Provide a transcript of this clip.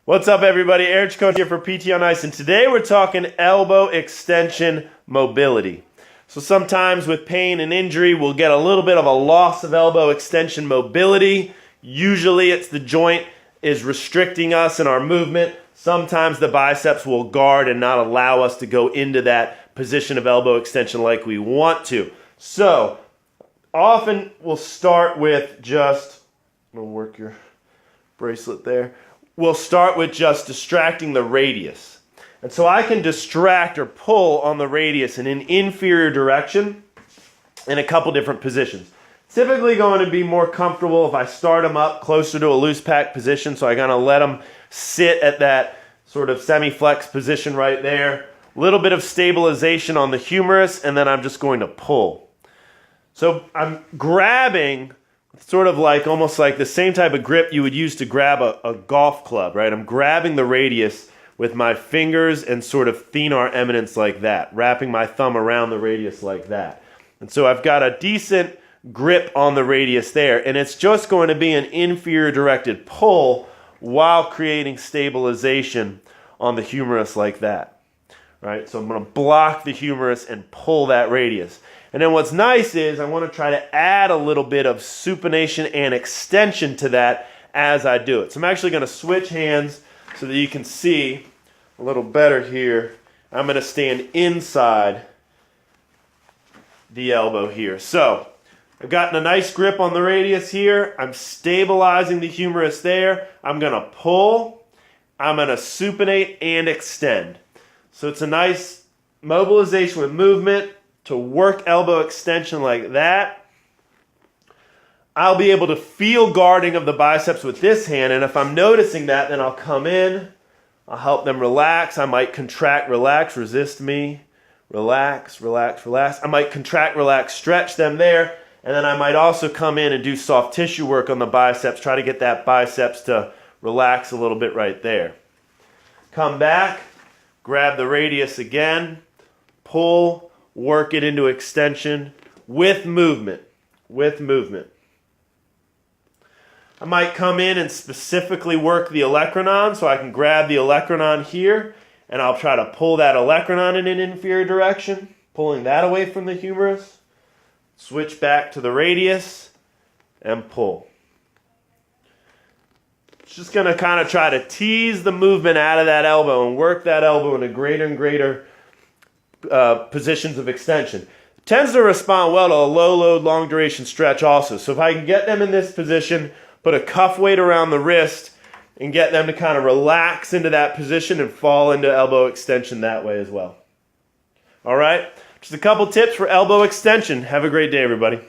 What's up, everybody? Eric Coach here for PT on Ice, and today we're talking elbow extension mobility. So sometimes with pain and injury, we'll get a little bit of a loss of elbow extension mobility. Usually it's the joint is restricting us in our movement. Sometimes the biceps will guard and not allow us to go into that position of elbow extension like we want to. So often we'll start with just, I'm gonna work your bracelet there. We'll start with just distracting the radius. And so I can distract or pull on the radius in an inferior direction in a couple different positions. Typically going to be more comfortable if I start them up closer to a loose pack position, so I'm going to let them sit at that sort of semi-flex position right there. A little bit of stabilization on the humerus, and then I'm just going to pull. So I'm grabbing sort of like almost like the same type of grip you would use to grab a golf club, right? I'm grabbing the radius with my fingers and sort of thenar eminence like that, wrapping my thumb around the radius like that. And so I've got a decent grip on the radius there, and it's just going to be an inferior directed pull while creating stabilization on the humerus like that, right? So I'm going to block the humerus and pull that radius. And then what's nice is I want to try to add a little bit of supination and extension to that as I do it. So I'm actually going to switch hands so that you can see a little better here. I'm going to stand inside the elbow here. So I've gotten a nice grip on the radius here. I'm stabilizing the humerus there. I'm going to pull. I'm going to supinate and extend. So it's a nice mobilization with movement to work elbow extension like that. I'll be able to feel guarding of the biceps with this hand, and if I'm noticing that, then I'll come in, I'll help them relax. I might contract, relax, resist me, relax, relax, relax. I might contract, relax, stretch them there, and then I might also come in and do soft tissue work on the biceps, try to get that biceps to relax a little bit right there. Come back, grab the radius again, pull, work it into extension with movement, I might come in and specifically work the olecranon, so I can grab the olecranon here, and I'll try to pull that olecranon in an inferior direction, pulling that away from the humerus, switch back to the radius, and pull. It's just going to kind of try to tease the movement out of that elbow and work that elbow into greater and greater positions of extension. Tends to respond well to a low load, long duration stretch also. So if I can get them in this position, put a cuff weight around the wrist, and get them to kind of relax into that position and fall into elbow extension that way as well. All right, just a couple tips for elbow extension. Have a great day, everybody.